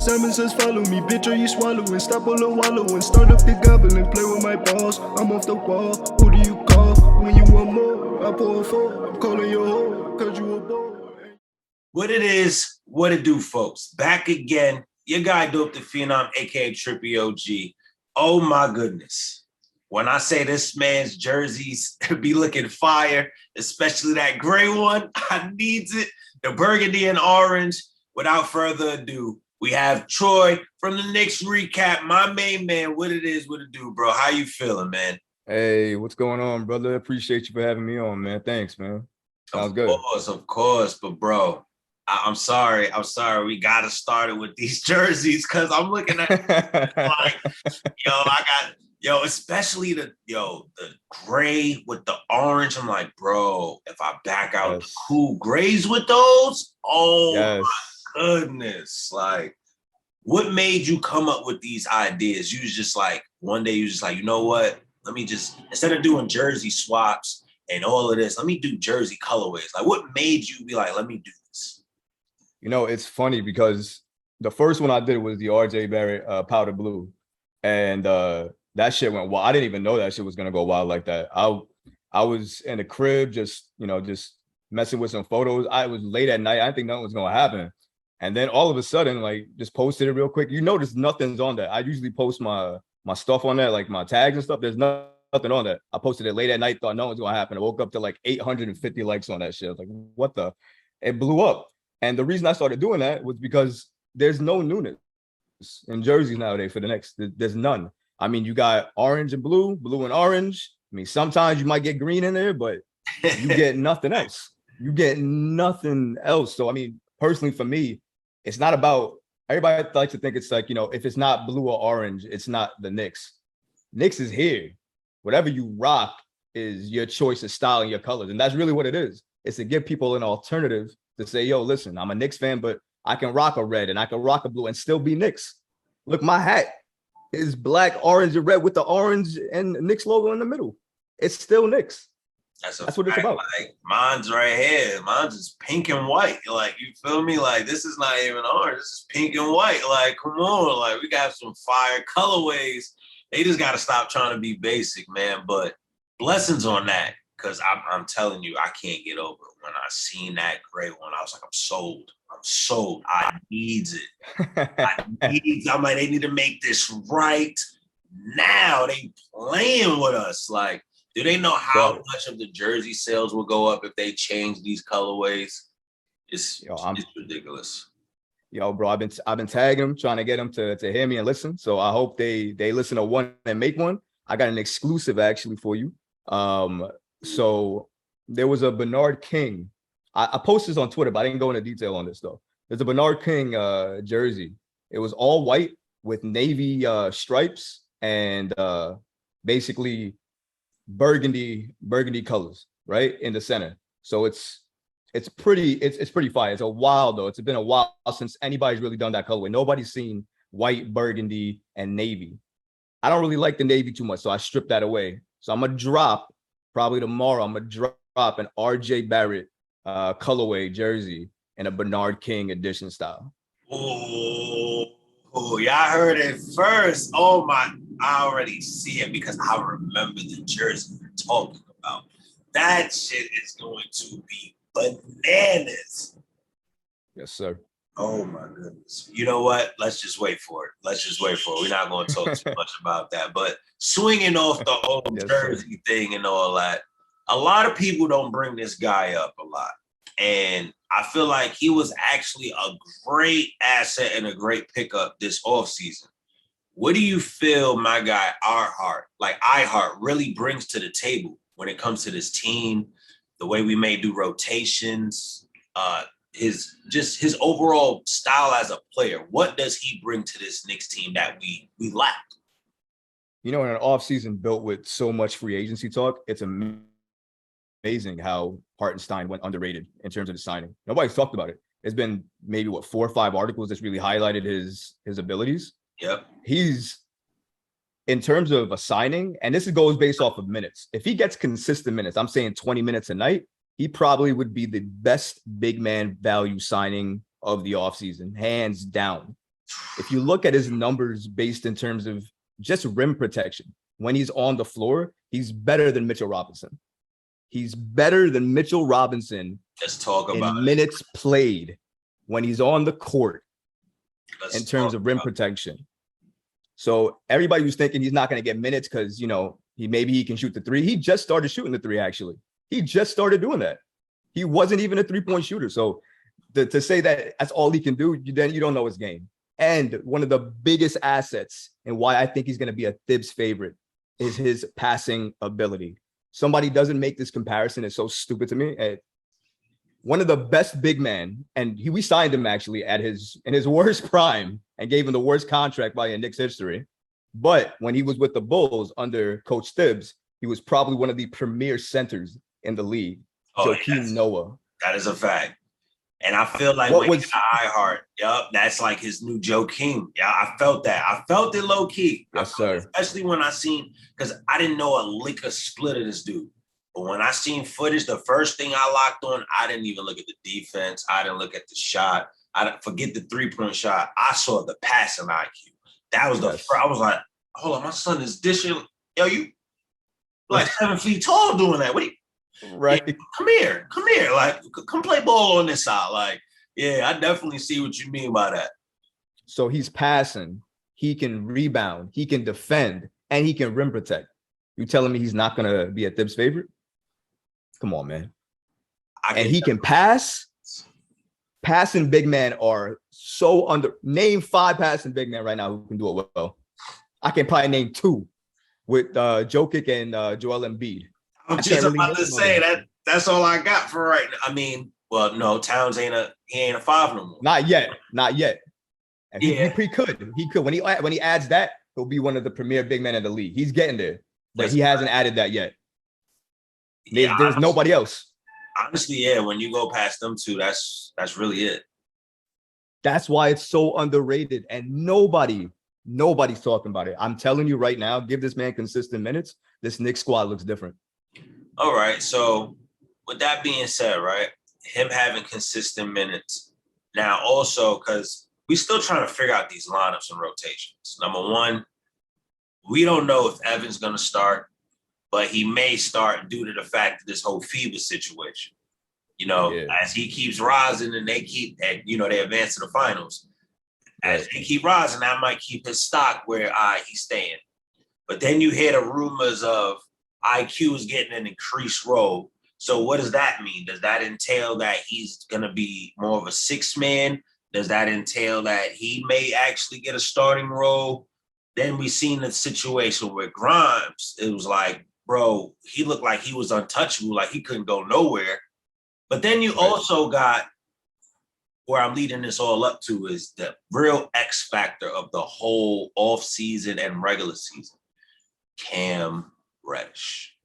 Simon says follow me, bitch, or you swallowing. Stop all the wallowing, start up your gobbling. Play with my balls, I'm off the wall. Who do you call when you want more? I pour a four, I'm calling your whore, cause you a bore. What it is, what it do, folks. Back again, your guy Dope the Phenom, aka Trippy OG. Oh my goodness. When I say this man's jerseys be looking fire, especially that gray one, I needs it. The burgundy and orange. Without further ado, we have Troy from the Knicks recap. My main man, what it is, what it do, bro. How you feeling, man? Hey, what's going on, brother? Appreciate you for having me on, man. Thanks, man. Sounds good. Of course. But bro, I'm sorry. We got to start it with these jerseys because I'm looking at like, especially the gray with the orange. I'm like, bro, if I back out the cool grays with those, my goodness. Like, what made you come up with these ideas? You was just like, one day you was just like, you know what? Let me just, instead of doing jersey swaps and all of this, let me do jersey colorways. Like, what made you be like, let me do this? You know, it's funny because the first one I did was the RJ Barrett powder blue. And that shit went wild. I didn't even know that shit was going to go wild like that. I was in the crib just messing with some photos. I was late at night. I didn't think nothing was going to happen. And then all of a sudden, like, just posted it real quick. You notice nothing's on that. I usually post my stuff on there, like my tags and stuff. There's nothing on that. I posted it late at night, thought no one's going to happen. I woke up to like 850 likes on that shit. I was like, what the? It blew up. And the reason I started doing that was because there's no newness in jerseys nowadays for the Knicks. There's none. I mean, you got orange and blue, blue and orange. I mean, sometimes you might get green in there, but you get nothing else. You get nothing else. So, I mean, personally for me, it's not about, everybody likes to think it's like, if it's not blue or orange, it's not the Knicks. Knicks is here. Whatever you rock is your choice of style and your colors. And that's really what it is. It's to give people an alternative to say, yo, listen, I'm a Knicks fan, but I can rock a red and I can rock a blue and still be Knicks. Look, my hat is black, orange, and red with the orange and Knicks logo in the middle. It's still Knicks. That's what it's about. Like, mine's right here. Mine's is pink and white. Like, you feel me? Like, this is not even orange. This is pink and white. Like, come on. Like, we got some fire colorways. They just got to stop trying to be basic, man. But blessings on that, because I'm telling you, I can't get over it. When I seen that gray one, I was like, I'm sold. I needs it. I'm like, they need to make this right now. They playing with us. Like, do they know how much of the jersey sales will go up if they change these colorways? It's ridiculous. Yo, bro, I've been tagging them, trying to get them to hear me and listen. So I hope they listen to one and make one. I got an exclusive actually for you. So there was a Bernard King. I posted this on Twitter, but I didn't go into detail on this though. There's a Bernard King jersey. It was all white with navy stripes and basically burgundy colors right in the center. So it's pretty fire. It's a while though. It's been a while since anybody's really done that colorway. Nobody's seen white, burgundy, and navy. I don't really like the navy too much, so I stripped that away. So I'm gonna drop probably tomorrow. I'm gonna drop an RJ Barrett colorway jersey in a Bernard King edition style. Oh, y'all heard it first. Oh my, I already see it because I remember the jersey we're talking about. That shit is going to be bananas. Yes, sir. Oh my goodness. You know what? Let's just wait for it. We're not going to talk too much about that. But swinging off the whole jersey thing and all that, a lot of people don't bring this guy up a lot. And I feel like he was actually a great asset and a great pickup this offseason. What do you feel my guy iHeart really brings to the table when it comes to this team, the way we may do rotations, his overall style as a player? What does he bring to this Knicks team that we lack? In an offseason built with so much free agency talk, it's amazing how Hartenstein went underrated in terms of the signing. Nobody's talked about it. There's been maybe 4 or 5 articles that's really highlighted his abilities. Yep. He's, in terms of a signing, and this goes based off of minutes. If he gets consistent minutes, I'm saying 20 minutes a night, he probably would be the best big man value signing of the offseason, hands down. If you look at his numbers based in terms of just rim protection, when he's on the floor, he's better than Mitchell Robinson. He's better than Mitchell Robinson. Let's talk about in minutes played when he's on the court in terms of rim about protection. So everybody who's thinking he's not going to get minutes because, you know, maybe he can shoot the three. He just started shooting the three, actually. He just started doing that. He wasn't even a three-point shooter. So to say that that's all he can do, then you don't know his game. And one of the biggest assets and why I think he's going to be a Thibs favorite is his passing ability. Somebody doesn't make this comparison. It's so stupid to me. And one of the best big men, and we signed him actually in his worst prime and gave him the worst contract by in Knicks history. But when he was with the Bulls under Coach Thibs, he was probably one of the premier centers in the league. Joakim Noah. That is a fact. And I feel like when he's iHeart, that's like his new Joakim. Yeah, I felt that. I felt it low key. Yes, sir. Especially when I seen, because I didn't know a lick of split of this dude. But when I seen footage, the first thing I locked on, I didn't even look at the defense. I didn't look at the shot. I didn't forget the three-point shot. I saw the passing IQ. That was the first. I was like, hold on, my son is dishing. Yo, you like 7 feet tall doing that. What are you? Right. Yeah, come here. Like, come play ball on this side. Like, yeah, I definitely see what you mean by that. So he's passing, he can rebound, he can defend, and he can rim protect. You telling me he's not gonna be a Thibs favorite? Come on, man. And he can pass. Passing big men are so under. Name 5 passing big men right now who can do it well. I can probably name 2 with Jokic and Joel Embiid. I'm just about to say that's all I got for right now. I mean, well, no, Towns ain't a 5 no more. Not yet. And he could. He could. When he adds that, he'll be one of the premier big men in the league. He's getting there, but he hasn't added that yet. There's nobody else. Honestly, yeah. When you go past them 2, that's really it. That's why it's so underrated, and nobody's talking about it. I'm telling you right now, give this man consistent minutes. This Knicks squad looks different. All right. So with that being said, right, him having consistent minutes. Now also, because we're still trying to figure out these lineups and rotations. Number one, we don't know if Evan's going to start, but he may start due to the fact of this whole FIBA situation. You know, as he keeps rising and they advance to the finals. As they keep rising, that might keep his stock where he's staying. But then you hear the rumors of IQ is getting an increased role. So what does that mean? Does that entail that he's going to be more of a 6-man? Does that entail that he may actually get a starting role? Then we seen the situation with Grimes. It was like, bro, he looked like he was untouchable, like he couldn't go nowhere. But then you also got, where I'm leading this all up to, is the real X factor of the whole offseason and regular season, Cam Reddish.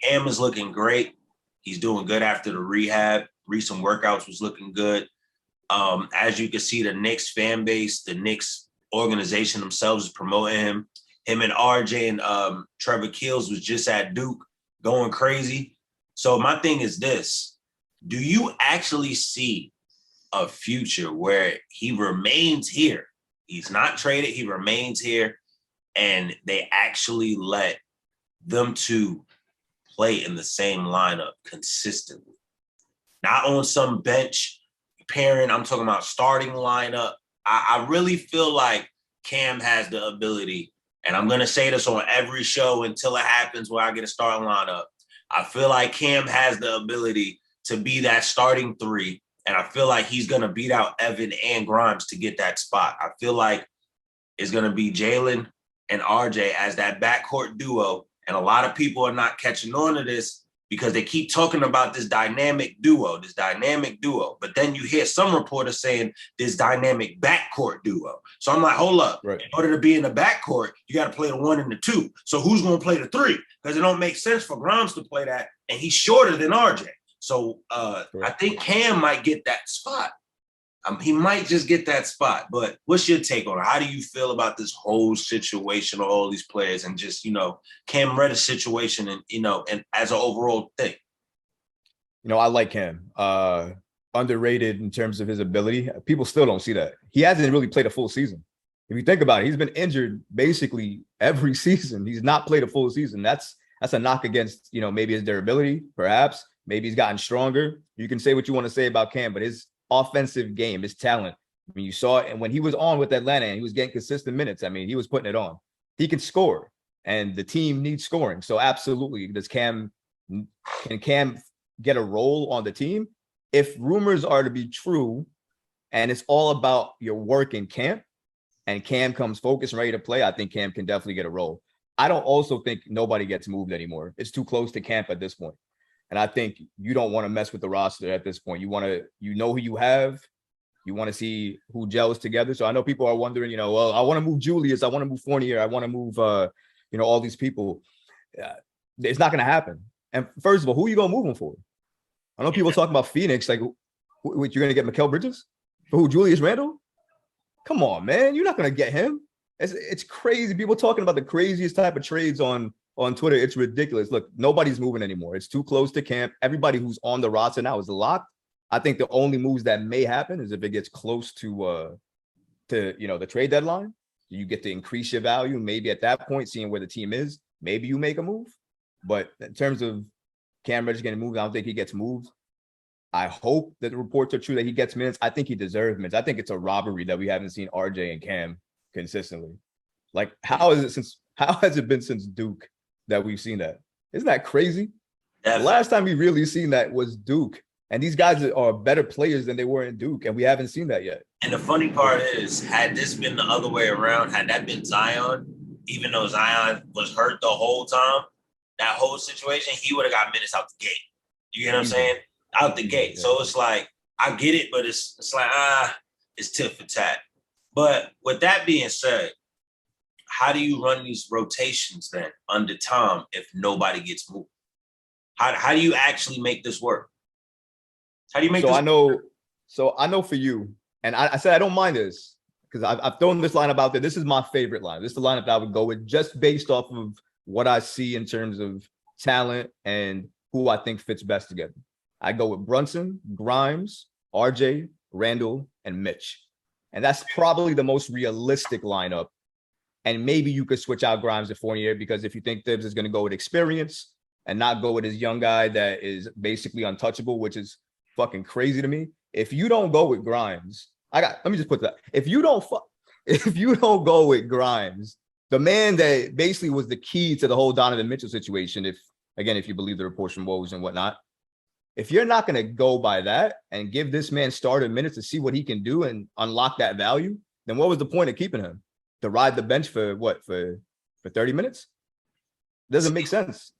Cam is looking great. He's doing good after the rehab. Recent workouts was looking good. As you can see, the Knicks fan base, the Knicks organization themselves is promoting him. Him and RJ and Trevor Keels was just at Duke going crazy. So my thing is this. Do you actually see a future where he remains here? He's not traded. He remains here. And they actually let them two play in the same lineup consistently. Not on some bench pairing. I'm talking about starting lineup. I really feel like Cam has the ability, and I'm going to say this on every show until it happens where I get a starting lineup. I feel like Cam has the ability to be that starting 3, and I feel like he's going to beat out Evan and Grimes to get that spot. I feel like it's going to be Jalen and RJ as that backcourt duo, and a lot of people are not catching on to this because they keep talking about this dynamic duo. But then you hear some reporters saying this dynamic backcourt duo. So I'm like, hold up. Right. In order to be in the backcourt, you got to play the 1 and the 2. So who's going to play the 3? Because it don't make sense for Grimes to play that, and he's shorter than RJ. So I think Cam might get that spot. He might just get that spot. But what's your take on it? How do you feel about this whole situation of all these players and just, Cam Reddish situation and as an overall thing? I like him. underrated in terms of his ability. People still don't see that. He hasn't really played a full season. If you think about it, he's been injured basically every season. He's not played a full season. That's a knock against, maybe his durability, perhaps. Maybe he's gotten stronger. You can say what you want to say about Cam, but his offensive game, his talent, I mean, you saw it. And when he was on with Atlanta and he was getting consistent minutes, I mean, he was putting it on. He can score, and the team needs scoring. So absolutely, can Cam get a role on the team? If rumors are to be true, and it's all about your work in camp, and Cam comes focused and ready to play, I think Cam can definitely get a role. I don't also think nobody gets moved anymore. It's too close to camp at this point. And I think you don't want to mess with the roster at this point. You want to, who you have. You want to see who gels together. So I know people are wondering, well, I want to move Julius. I want to move Fournier. I want to move, all these people. It's not going to happen. And first of all, who are you going to move them for? I know people talking about Phoenix. Like, you're going to get Mikal Bridges? For who, Julius Randle? Come on, man. You're not going to get him. It's crazy. People talking about the craziest type of trades on Twitter. It's ridiculous. Look, nobody's moving anymore. It's too close to camp. Everybody who's on the roster now is locked. I think the only moves that may happen is if it gets close to the trade deadline. You get to increase your value. Maybe at that point, seeing where the team is, maybe you make a move. But in terms of Cam Reddish getting moved, I don't think he gets moved. I hope that the reports are true that he gets minutes. I think he deserves minutes. I think it's a robbery that we haven't seen RJ and Cam consistently. Like, how has it been since Duke that we've seen that? Isn't that crazy? The last time we really seen that was Duke. And these guys are better players than they were in Duke, and we haven't seen that yet. And the funny part is, had this been the other way around, had that been Zion, even though Zion was hurt the whole time, that whole situation, he would have got minutes out the gate. You get what I'm saying? Out the gate. Yeah. So it's like, I get it, but it's like, it's tit for tat. But with that being said, how do you run these rotations then under Tom if nobody gets moved? How do you actually make this work? How do you make this work? I know for you, and I said I don't mind this because I've thrown this lineup out there. This is my favorite line. This is the lineup that I would go with just based off of what I see in terms of talent and who I think fits best together. I go with Brunson, Grimes, RJ, Randall, and Mitch. And that's probably the most realistic lineup. And maybe you could switch out Grimes to Fournier, because if you think Thibs is going to go with experience and not go with his young guy that is basically untouchable, which is fucking crazy to me. If you don't go with Grimes, let me just put that. If you don't go with Grimes, the man that basically was the key to the whole Donovan Mitchell situation, if you believe the reports from Woj and whatnot, if you're not going to go by that and give this man starter minutes to see what he can do and unlock that value, then what was the point of keeping him? To ride the bench for 30 minutes? Doesn't make sense.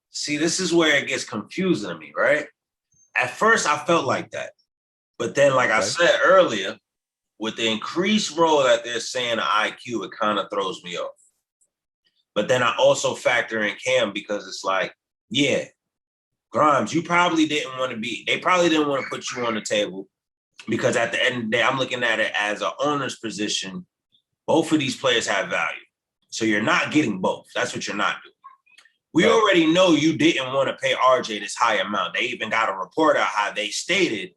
See, this is where it gets confusing to me, right? At first, I felt like that. But then, like I said earlier, with the increased role that they're saying IQ, it kind of throws me off. But then I also factor in Cam, because it's like, yeah, Grimes, they probably didn't want to put you on the table, because at the end of the day, I'm looking at it as an owner's position. Both of these players have value. So you're not getting both. That's what you're not doing. We already know you didn't want to pay RJ this high amount. They even got a report out how they stated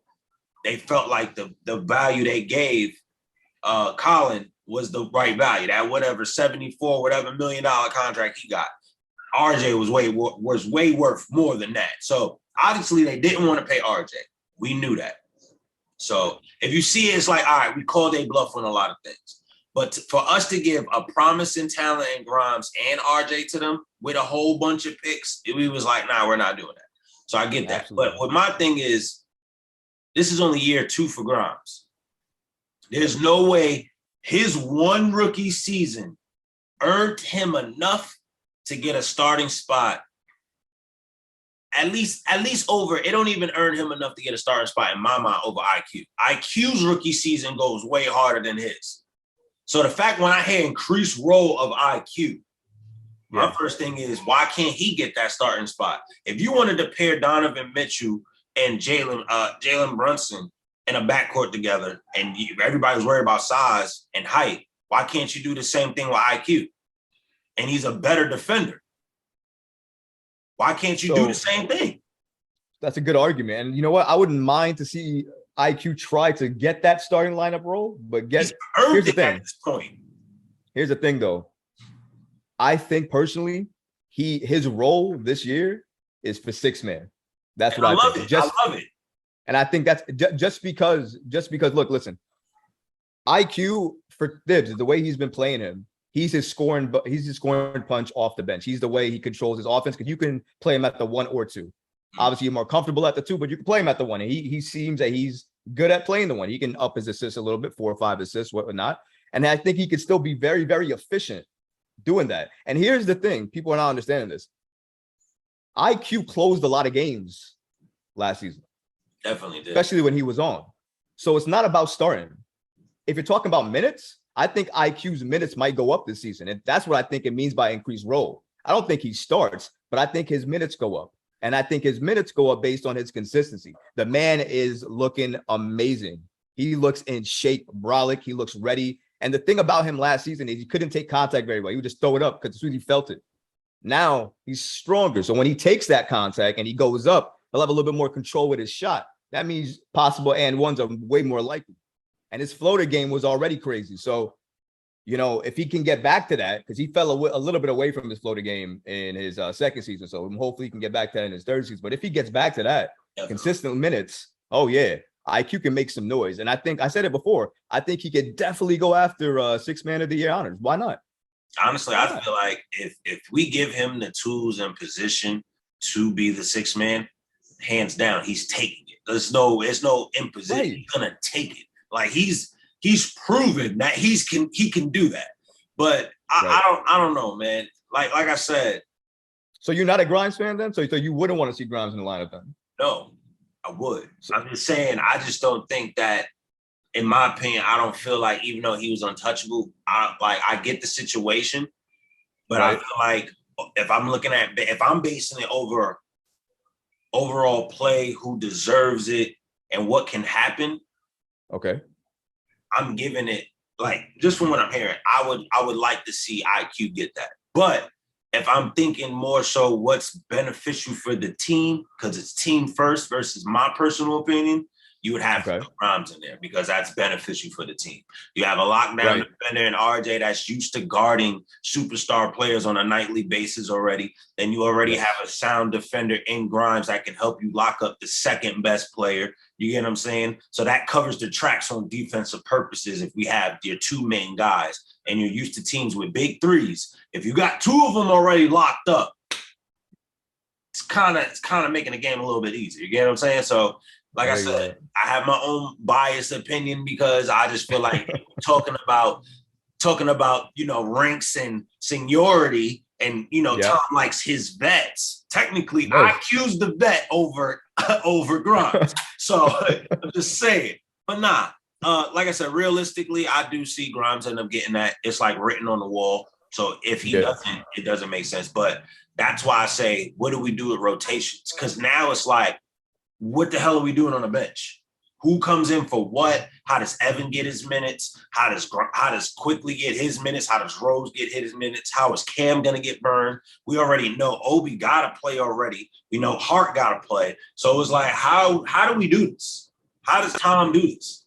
they felt like the value they gave Colin was the right value. That whatever $74 million contract he got, RJ was way worth more than that. So obviously they didn't want to pay RJ. We knew that. So if you see it, it's like, all right, we called a bluff on a lot of things. But for us to give a promising talent in Grimes and RJ to them with a whole bunch of picks, we was like, nah, we're not doing that. So I get that. Absolutely. But what my thing is, this is only year 2 for Grimes. There's no way his one rookie season earned him enough to get a starting spot. At least over, it don't even earn him enough to get a starting spot in my mind over IQ. IQ's rookie season goes way harder than his. So the fact when I hear increased role of IQ, my first thing is, why can't he get that starting spot? If you wanted to pair Donovan Mitchell and Jalen Brunson in a backcourt together, and everybody's worried about size and height, why can't you do the same thing with IQ? And he's a better defender. Why can't you do the same thing? That's a good argument. And you know what? I wouldn't mind to see IQ tried to get that starting lineup role, but He's earned here's the it thing. at this point. Here's the thing, though. I think personally, his role this year is for 6-man. That's And what I I love think. it. I love it. And I think that's just because. Look, listen. IQ for Thibs, the way he's been playing him, he's his scoring punch off the bench. He's the way he controls his offense because you can play him at the 1 or 2. Obviously, you're more comfortable at the 2, but you can play him at the 1. And he seems that he's good at playing the 1. He can up his assists a little bit, 4 or 5 assists, whatnot. And I think he could still be very, very efficient doing that. And here's the thing. People are not understanding this. IQ closed a lot of games last season. Definitely did. Especially when he was on. So it's not about starting. If you're talking about minutes, I think IQ's minutes might go up this season. And that's what I think it means by increased role. I don't think he starts, but I think his minutes go up. And I think his minutes go up based on his consistency. The man is looking amazing. He looks in shape, brolic. He looks ready. And the thing about him last season is he couldn't take contact very well. He would just throw it up because as soon as he felt it. Now he's stronger. So when he takes that contact and he goes up, he'll have a little bit more control with his shot. That means possible and ones are way more likely. And his floater game was already crazy. So, if he can get back to that, because he fell a little bit away from his floater game in his second season. So hopefully he can get back to that in his third season. But if he gets back to that, consistent minutes, oh yeah, IQ can make some noise. And I think I said it before. I think he could definitely go after 6-man of the year honors. Why not? Honestly, I feel like if we give him the tools and position to be the 6-man, hands down, he's taking it. There's no imposition. Right. He's gonna take it. Like he's proven that he can do that. But I don't know, man. Like I said. So you're not a Grimes fan then? So you wouldn't want to see Grimes in the lineup then? No, I would. I'm just saying, I just don't think that, in my opinion, I don't feel like, even though he was untouchable, I get the situation, but right. I feel like if I'm basing it over overall play, who deserves it, and what can happen. Okay. I'm giving it, like, just from what I'm hearing, I would like to see IQ get that. But if I'm thinking more so what's beneficial for the team, because it's team first versus my personal opinion, you would have to put Grimes in there because that's beneficial for the team. You have a lockdown defender in RJ that's used to guarding superstar players on a nightly basis already. Then you already have a sound defender in Grimes that can help you lock up the second best player. You get what I'm saying? So that covers the tracks on defensive purposes if we have your 2 main guys and you're used to teams with big threes. If you got 2 of them already locked up, it's kind of making the game a little bit easier. You get what I'm saying? So, like I said, I have my own biased opinion because I just feel like talking about ranks and seniority and Tom likes his vets. Technically, IQ's the vet over Grimes. So I'm just saying. But nah, like I said, realistically, I do see Grimes end up getting that. It's like written on the wall. So if he doesn't, it doesn't make sense. But that's why I say, what do we do with rotations? Because now it's like, what the hell are we doing on the bench? Who comes in for what? How does Evan get his minutes? How does Quickly get his minutes? How does Rose get his minutes? How is Cam gonna get burned? We already know Obi gotta play already. We know Hart gotta play. So it's like, how do we do this? How does Tom do this?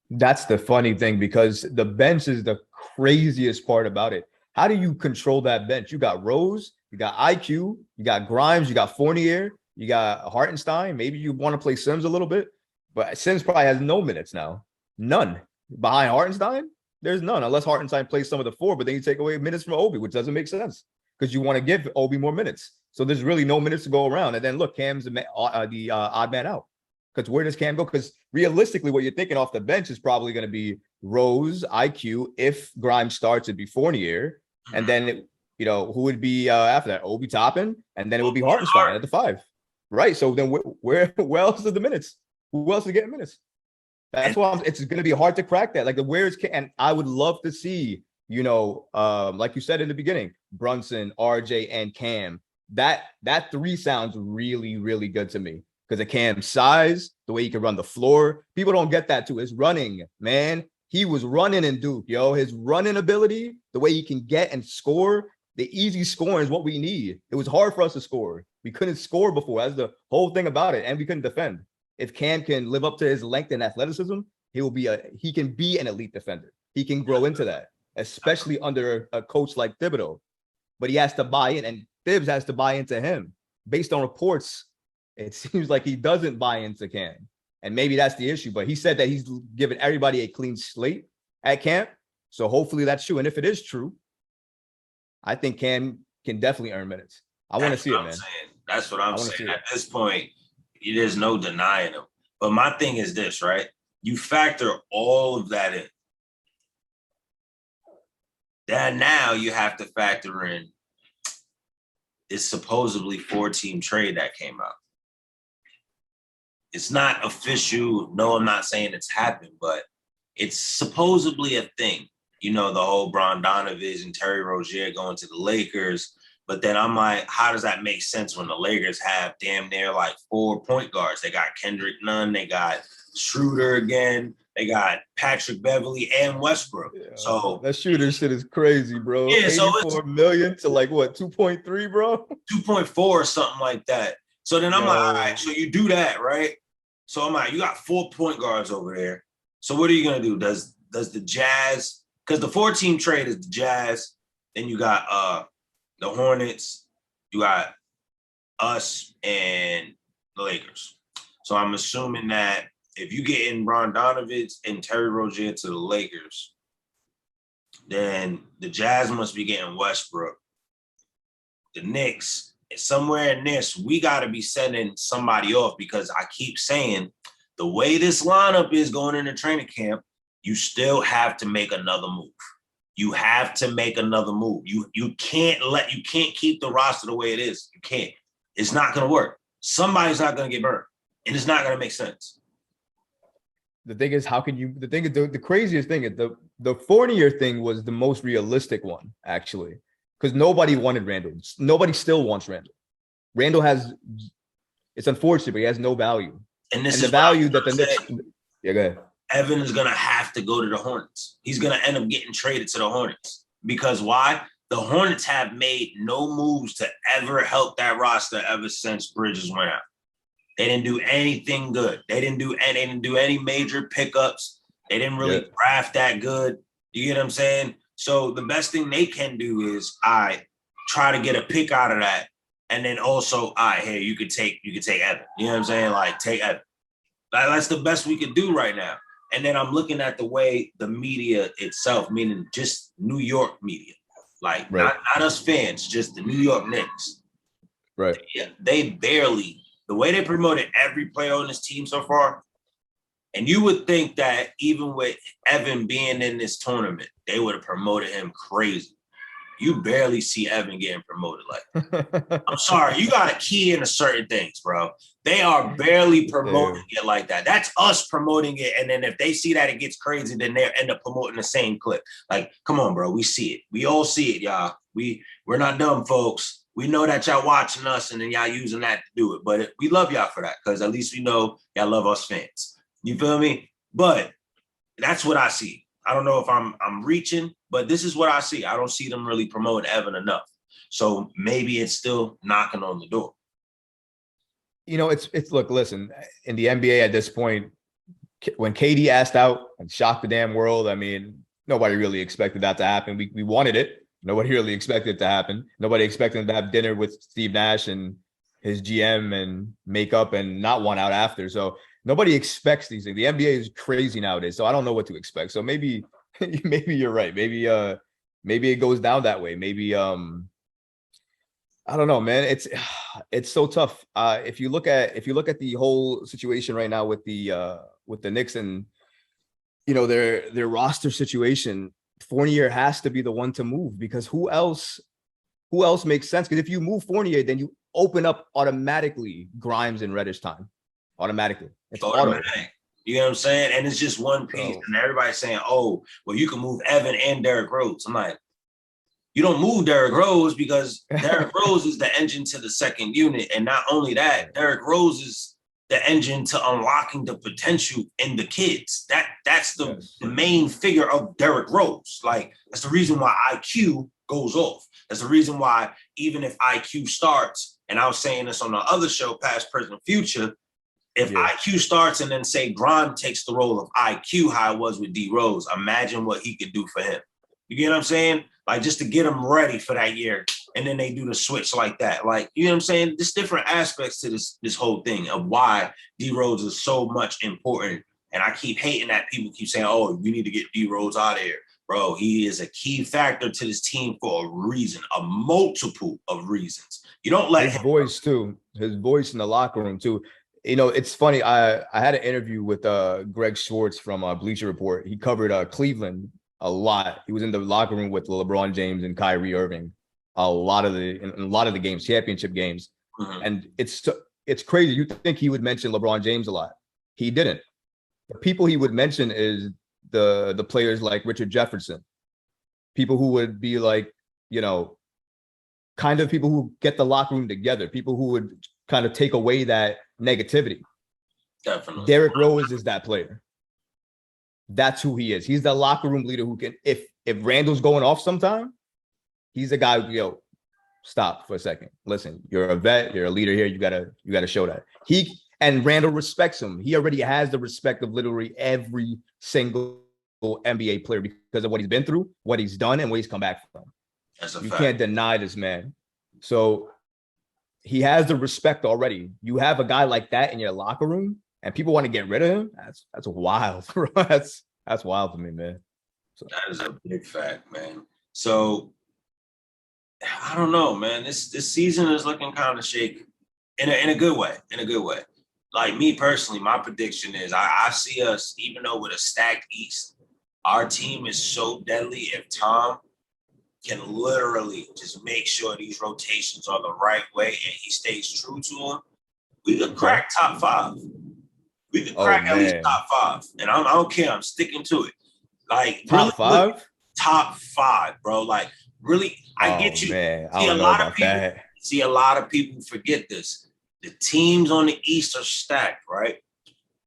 That's the funny thing because the bench is the craziest part about it. How do you control that bench? You got Rose, you got IQ, you got Grimes, you got Fournier. You got Hartenstein. Maybe you want to play Sims a little bit, but Sims probably has no minutes now. None. Behind Hartenstein, there's none unless Hartenstein plays some of the 4, but then you take away minutes from Obi, which doesn't make sense because you want to give Obi more minutes. So there's really no minutes to go around. And then look, Cam's the odd man out because where does Cam go? Because realistically, what you're thinking off the bench is probably going to be Rose, IQ. If Grimes starts, it'd be Fournier. And then, who would be after that? Obi Toppin. And then it would be Hartenstein at the 5. Right. So then where else are the minutes? Who else is getting minutes? That's why it's going to be hard to crack that. Like and I would love to see, like you said in the beginning, Brunson, RJ, and Cam. That 3 sounds really, really good to me because of Cam's size, the way he can run the floor. People don't get that too. His running, man. He was running in Duke, his running ability, the way he can get and score. The easy scoring is what we need. It was hard for us to score. We couldn't score before. That's the whole thing about it. And we couldn't defend. if Cam can live up to his length and athleticism, he can be an elite defender. He can grow into that, especially under a coach like Thibodeau. But he has to buy in, and Thibs has to buy into him. Based on reports, it seems like he doesn't buy into Cam. And maybe that's the issue. But he said that he's given everybody a clean slate at camp. So hopefully that's true. And if it is true, I think Cam can definitely earn minutes. I want to see it, man. That's what I'm saying. At this point, there's no denying him. But my thing is this, right? You factor all of that in. Then now you have to factor in this supposedly 4-team trade that came out. It's not official. No, I'm not saying it's happened, but it's supposedly a thing. You know, the whole Brondanovich and Terry Rozier going to the Lakers. But then I'm like, how does that make sense when the Lakers have damn near like 4 point guards? They got Kendrick Nunn, they got Schroeder again, they got Patrick Beverly and Westbrook. Yeah, so that Schroeder shit is crazy, bro. Yeah, so $84 million to like what, 2.3, bro? 2.4 or something like that. So then I'm like, all right, so you do that, right? So I'm like, you got 4 point guards over there. So what are you gonna do? Does the Jazz, because the 4-team trade is the Jazz, then you got the Hornets, you got us and the Lakers. So I'm assuming that if you get in Brondanovich and Terry Rozier to the Lakers, then the Jazz must be getting Westbrook. The Knicks, somewhere in this, we got to be sending somebody off, because I keep saying the way this lineup is going into training camp, you still have to make another move. You have to make another move. You can't keep the roster the way it is. You can't. It's not going to work. Somebody's not going to get burned, and it's not going to make sense. The thing is, the craziest thing is the Fournier thing was the most realistic one, actually, because nobody wanted Randall. Nobody still wants Randall. Randall it's unfortunate, but he has no value. And the value that the Knicks. Yeah, go ahead. Evan is going to have to go to the Hornets. He's going to end up getting traded to the Hornets. Because why? The Hornets have made no moves to ever help that roster ever since Bridges went out. They didn't do anything good. They didn't do any major pickups. They didn't really draft that good. You get what I'm saying? So the best thing they can do is try to get a pick out of that. And then also, hey, you could take Evan. You know what I'm saying? Like, take Evan. That's the best we could do right now. And then I'm looking at the way the media itself, meaning just New York media, like not us fans, just the New York Knicks. Right. Yeah, they barely, the way they promoted every player on this team so far, and you would think that even with Evan being in this tournament, they would have promoted him crazy. You barely see Evan getting promoted like that. I'm sorry, you got to key into certain things, bro. They are barely promoting it like that. That's us promoting it, and then if they see that it gets crazy, then they end up promoting the same clip. Like, come on, bro, we see it. We all see it, y'all. We're not dumb, folks. We know that y'all watching us, and then y'all using that to do it. But we love y'all for that, because at least we know y'all love us fans. You feel me? But that's what I see. I don't know if I'm reaching, but this is what I see. I don't see them really promoting Evan enough. So maybe it's still knocking on the door. You know, it's look, listen, in the NBA at this point, when KD asked out and shocked the damn world, I mean, nobody really expected that to happen. We wanted it. Nobody really expected it to happen. Nobody expected him to have dinner with Steve Nash and his GM and make up and not want out after. So nobody expects these things. The NBA is crazy nowadays, so I don't know what to expect. So maybe you're right. Maybe it goes down that way. Maybe I don't know, man. It's so tough. If you look at the whole situation right now with the Knicks and their roster situation, Fournier has to be the one to move, because who else makes sense? Because if you move Fournier, then you open up automatically Grimes and Reddish time. Automatically. It's automatic. You know what I'm saying? And it's just one piece. And everybody's saying, oh, well, you can move Evan and Derrick Rose. I'm like, you don't move Derrick Rose, because Derrick Rose is the engine to the second unit. And not only that, Derrick Rose is the engine to unlocking the potential in the kids. That's the main figure of Derrick Rose. Like, that's the reason why IQ goes off. That's the reason why even if IQ starts, and I was saying this on the other show, Past, Present, Future, If IQ starts and then say Grimes takes the role of IQ, how it was with D Rose, imagine what he could do for him. You get what I'm saying? Like, just to get him ready for that year. And then they do the switch like that. Like, you know what I'm saying? There's different aspects to this whole thing of why D Rose is so much important. And I keep hating that people keep saying, oh, you need to get D Rose out of here. Bro, he is a key factor to this team for a reason, a multiple of reasons. You don't let his voice too, his voice in the locker room too. You know, it's funny. I had an interview with Greg Schwartz from Bleacher Report. He covered Cleveland a lot. He was in the locker room with LeBron James and Kyrie Irving in a lot of the games, championship games. Mm-hmm. And it's crazy. You think he would mention LeBron James a lot. He didn't. The people he would mention is the players like Richard Jefferson, people who would be like, you know, kind of people who get the locker room together, people who would kind of take away that negativity. Definitely. Derrick Rose is that player. That's who he is. He's the locker room leader who can, if Randall's going off sometime, he's the guy, yo, stop for a second. Listen, you're a vet, you're a leader here. You gotta show that. And Randall respects him. He already has the respect of literally every single NBA player because of what he's been through, what he's done, and what he's come back from. That's a you fact. Can't deny this man. So he has the respect already. You have a guy like that in your locker room, and people want to get rid of him. That's wild. that's wild to me, man. So, that is a big fact, man. So I don't know, man. This season is looking kind of shaky in a good way. In a good way. Like me personally, my prediction is I see us, even though with a stacked East, our team is so deadly. If Tom can literally just make sure these rotations are the right way and he stays true to them, we could crack top 5. We could crack at least top 5. And I don't care. I'm sticking to it. Like top really 5? Top 5, bro. Like really, I get you. Man. I don't know about that. See, a lot of people forget this. The teams on the East are stacked, right?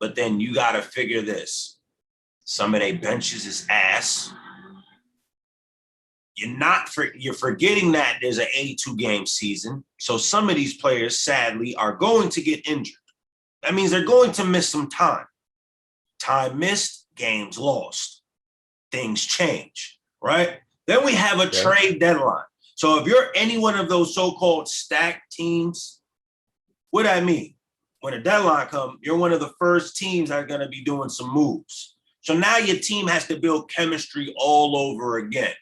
But then you got to figure this. Some of their benches is ass. You're forgetting that there's an 82-game season. So some of these players, sadly, are going to get injured. That means they're going to miss some time. Time missed, games lost. Things change, right? Then we have a trade deadline. So if you're any one of those so-called stacked teams, what I mean, when a deadline comes, you're one of the first teams that are going to be doing some moves. So now your team has to build chemistry all over again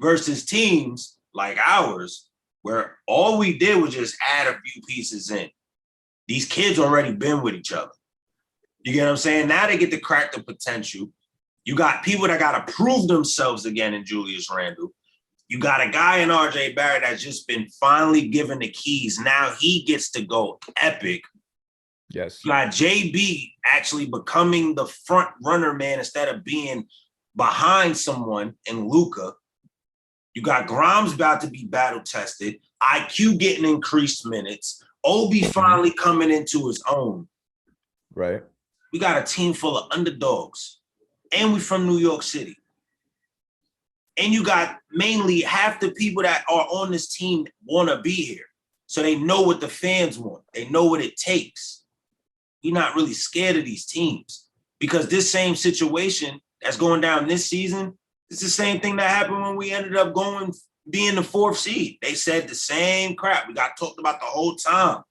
versus teams like ours, where all we did was just add a few pieces in. These kids already been with each other. You get what I'm saying? Now they get to crack the potential. You got people that got to prove themselves again in Julius Randle. You got a guy in RJ Barrett that's just been finally given the keys. Now he gets to go epic. Yes. You got JB actually becoming the front runner man instead of being behind someone in Luka. You got Grimes about to be battle tested. IQ getting increased minutes. Obi finally coming into his own. Right. We got a team full of underdogs. And we from New York City. And you got mainly half the people that are on this team want to be here. So they know what the fans want. They know what it takes. We're not really scared of these teams because this same situation that's going down this season, it's the same thing that happened when we ended up being the 4th seed. They said the same crap. We got talked about the whole time.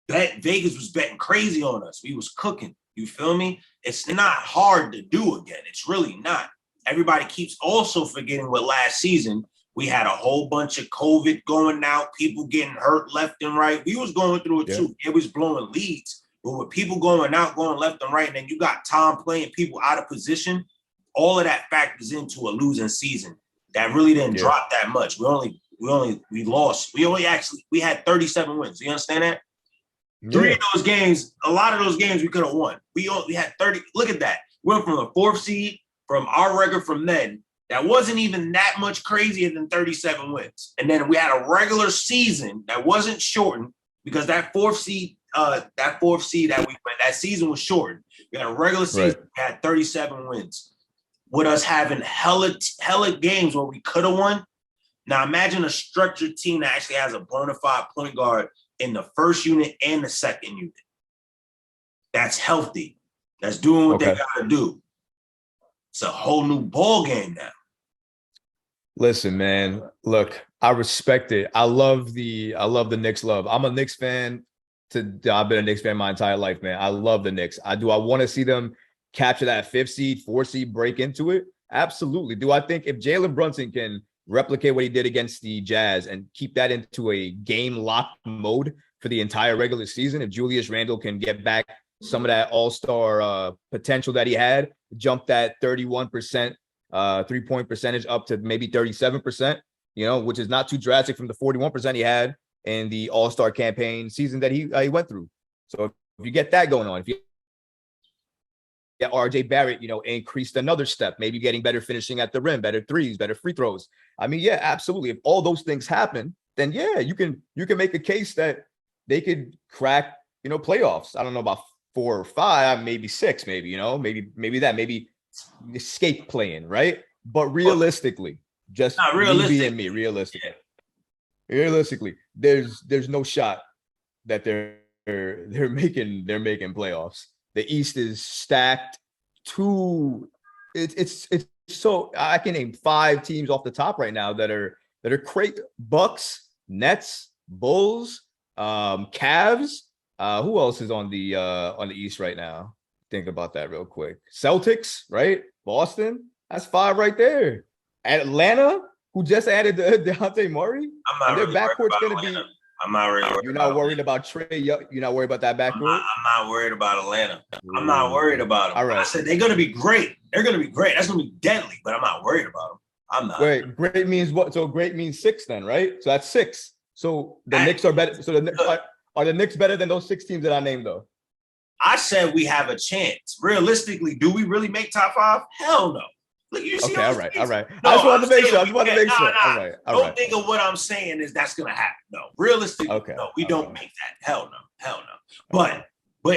Vegas was betting crazy on us. We was cooking. You feel me? It's not hard to do again. It's really not. Everybody keeps also forgetting what last season, we had a whole bunch of COVID going out, people getting hurt left and right. We was going through it too. It was blowing leads. But with people going out, going left and right, and then you got Tom playing people out of position, all of that factors into a losing season that really didn't drop that much. We lost. We had 37 wins. You understand that? Yeah. 3 of those games, a lot of those games we could have won. We had 30. Look at that. We went from the 4th seed from our record from then. That wasn't even that much crazier than 37 wins. And then we had a regular season that wasn't shortened because that 4th seed that we went, that season was shortened. We had a regular season, we had 37 wins. With us having hella games where we could have won. Now imagine a structured team that actually has a bona fide point guard in the first unit and the second unit. that's healthy, that's doing what they Okay. got to do. It's a whole new ball game now. Listen, man. Look, I respect it. I love the Knicks love. I'm a Knicks fan. I've been a Knicks fan my entire life, man. I love the Knicks. I want to see them capture that 5th seed, 4th seed, break into it. Absolutely. Do I think if Jalen Brunson can replicate what he did against the Jazz and keep that into a game lock mode for the entire regular season, if Julius Randle can get back some of that all-star potential that he had, jump that 31% 3-point percentage up to maybe 37%, which is not too drastic from the 41% he had in the all-star campaign season that he went through. So if you get that going on, if you get RJ Barrett, increased another step, maybe getting better finishing at the rim, better threes, better free throws. I mean, yeah, absolutely. If all those things happen, then yeah, you can make a case that they could crack, playoffs. I don't know about 4 or 5, maybe 6, maybe escape playing, right? But realistically, just me being me, realistically, there's no shot that they're making playoffs. The East is stacked. It's so I can name 5 teams off the top right now that are great. Bucks, Nets, Bulls, Cavs. Who else is on the East right now? Think about that real quick. Celtics, right? Boston. That's 5 right there. Atlanta, who just added Dejounte Murray. Their backcourt's going to be. I'm not really worried. You're not worried about Trey. You're not worried about that backcourt. I'm not worried about Atlanta. I'm not worried about them. All right. I said they're going to be great. They're going to be great. That's going to be deadly. But I'm not worried about them. I'm not. Wait, great means what? So great means 6 then, right? So that's 6. So the Knicks are better. So the Knicks are the Knicks better than those 6 teams that I named though? I said we have a chance. Realistically, do we really make top 5? Hell no. Look, you see. Okay, all right. No, I just wanted to make sure. All right. Don't think of what I'm saying is that's gonna happen. No, realistically, no, we don't make that. Hell no. But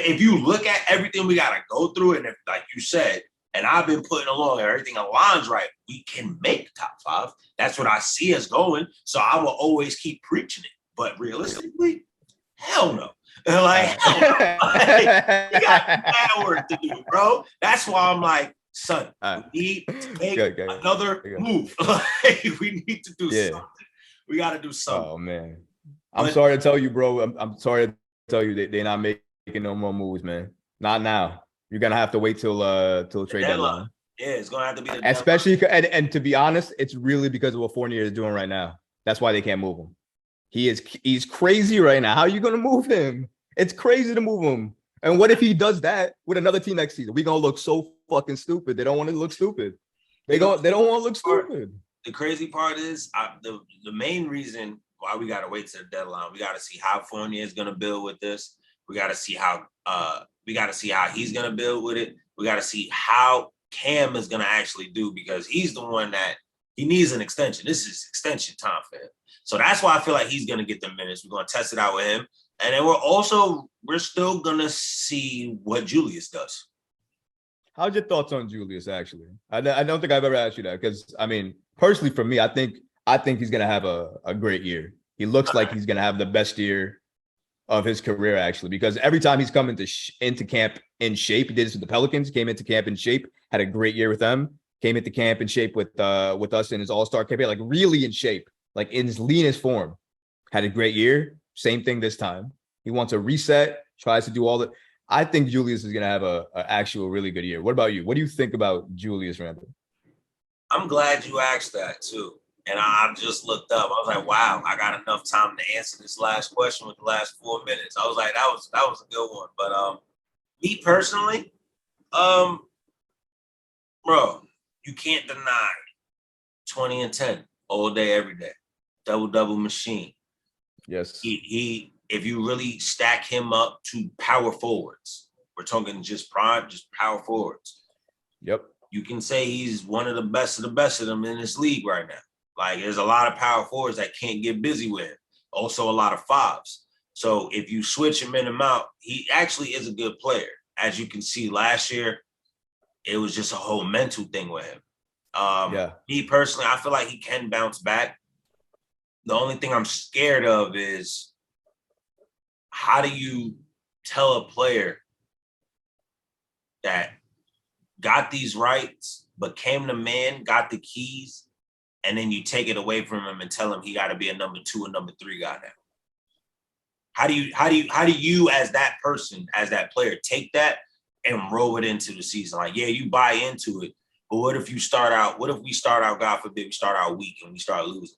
if you look at everything we gotta go through, and if, like you said, and I've been putting along, and everything aligns right, we can make top 5. That's what I see us going. So I will always keep preaching it. But realistically, hell no. Like, hell no. Like, we got bad work to do, bro. That's why I'm like, son, we need to make another move. Like, we need to do something. We got to do something. Oh, man. I'm sorry to tell you, bro. I'm sorry to tell you that they're not making no more moves, man. Not now. You're going to have to wait till trade deadline. Yeah, it's going to have to be the especially, and to be honest, it's really because of what Fournier is doing right now. That's why they can't move him. He's crazy right now. How are you going to move him? It's crazy to move him. And what if he does that with another team next season? We're going to look so fucking stupid. They don't want to look stupid. They don't want to look stupid. The crazy part is the main reason why we got to wait to the deadline. We got to see how Fournier is going to build with this. We got to see how he's going to build with it. We got to see how Cam is going to actually do, because he's the one that he needs an extension. This is extension time for him. So that's why I feel like he's going to get the minutes. We're going to test it out with him. And then we're still going to see what Julius does. How's your thoughts on Julius, actually? I don't think I've ever asked you that, because, I mean, personally for me, I think he's going to have a great year. He looks like he's going to have the best year of his career, actually, because every time he's come into camp in shape, he did this with the Pelicans, came into camp in shape, had a great year with them, came into camp in shape with us in his all-star campaign, like really in shape, like in his leanest form, had a great year. Same thing this time. He wants a reset, tries to do all the. I think Julius is going to have a actual really good year. What about you? What do you think about Julius Randle? I'm glad you asked that too. And I just looked up. I was like, wow, I got enough time to answer this last question with the last 4 minutes. I was like, that was a good one. But me personally, bro, you can't deny 20 and 10 all day, every day. Double machine. Yes. He if you really stack him up to power forwards, we're talking just power forwards. Yep. You can say he's one of the best of them in this league right now. Like, there's a lot of power forwards that can't get busy with him. Also a lot of 5s. So if you switch him in and out, he actually is a good player. As you can see last year, it was just a whole mental thing with him. Me personally, I feel like he can bounce back. The only thing I'm scared of is, how do you tell a player that got these rights, became the man, got the keys, and then you take it away from him and tell him he got to be a number 2 or number 3 guy now? How do you as that person, as that player, take that and roll it into the season? Like, yeah, you buy into it, but what if we start out, God forbid, we start out weak and we start losing?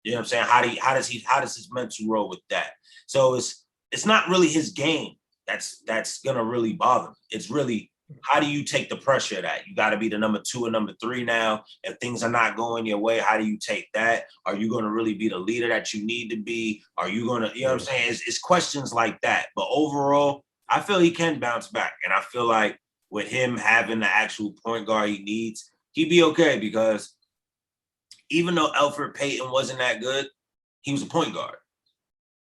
You know what I'm saying? How does his mental roll with that? So it's not really his game that's gonna really bother him. It's really, how do you take the pressure of that? You got to be the number 2 or number 3 now. If things are not going your way, how do you take that? Are you going to really be the leader that you need to be? Are you going to, you know what I'm saying? It's questions like that. But overall, I feel he can bounce back. And I feel like with him having the actual point guard he needs, he'd be okay, because even though Elfrid Payton wasn't that good, he was a point guard.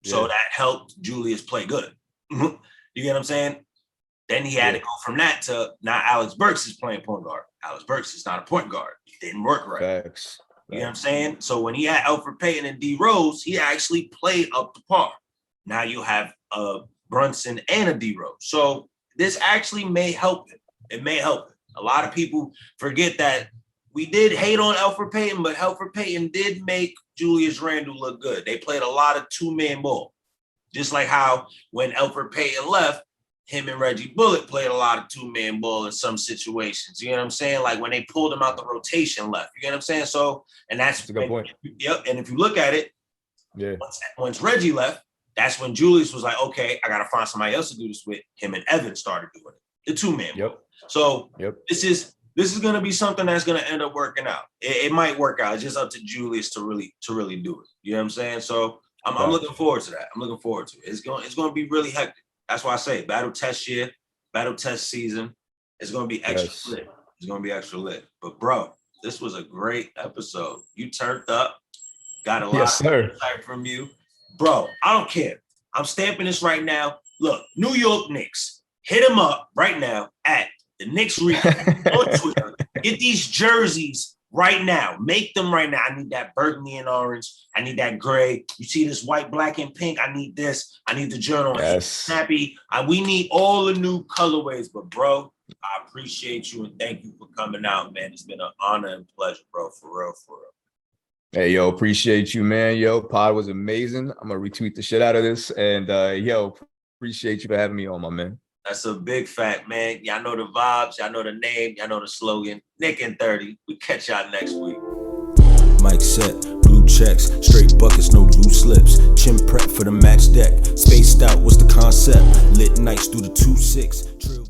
So that helped Julius play good. You get what I'm saying? Then he had to go from that to now Alex Burks is playing point guard. Alex Burks is not a point guard. It didn't work right. Facts. You know what I'm saying? So when he had Elfrid Payton and D Rose, he actually played up to par. Now you have Brunson and a D Rose. So this actually may help him. It may help him. A lot of people forget that we did hate on Elfrid Payton, but Elfrid Payton did make Julius Randle look good. They played a lot of 2-man ball. Just like how when Elfrid Payton left, him and Reggie Bullock played a lot of 2-man ball in some situations. You know what I'm saying? Like when they pulled him out the rotation left. You get what I'm saying? So, and that's a good point. Yep. And if you look at it, once Reggie left, that's when Julius was like, okay, I got to find somebody else to do this with. Him and Evan started doing it. The 2-man ball. So this is going to be something that's going to end up working out. It might work out. It's just up to Julius to really do it. You know what I'm saying? So I'm looking forward to that. I'm looking forward to it. It's going to be really hectic. That's why I say battle test year, battle test season. It's going to be extra lit. It's going to be extra lit. But bro, this was a great episode. You turned up, got a lot of insight from you. Bro, I don't care. I'm stamping this right now. Look, New York Knicks, hit them up right now at the Knicks Recap on Twitter. Get these jerseys right now. Make them right now. I need that burgundy and orange. I need that gray. You see this white, black, and pink? I need this. I need the journal. Snappy. We need all the new colorways. But, bro, I appreciate you and thank you for coming out, man. It's been an honor and pleasure, bro. For real, for real. Hey, yo, appreciate you, man. Yo, pod was amazing. I'm going to retweet the shit out of this. And, yo, appreciate you for having me on, my man. That's a big fact, man. Y'all know the vibes. Y'all know the name. Y'all know the slogan. Knickn30. We catch y'all next week. Mic set, blue checks, straight buckets, no loose lips. Chin prep for the match deck. Spaced out was the concept. Lit nights through the 2-6.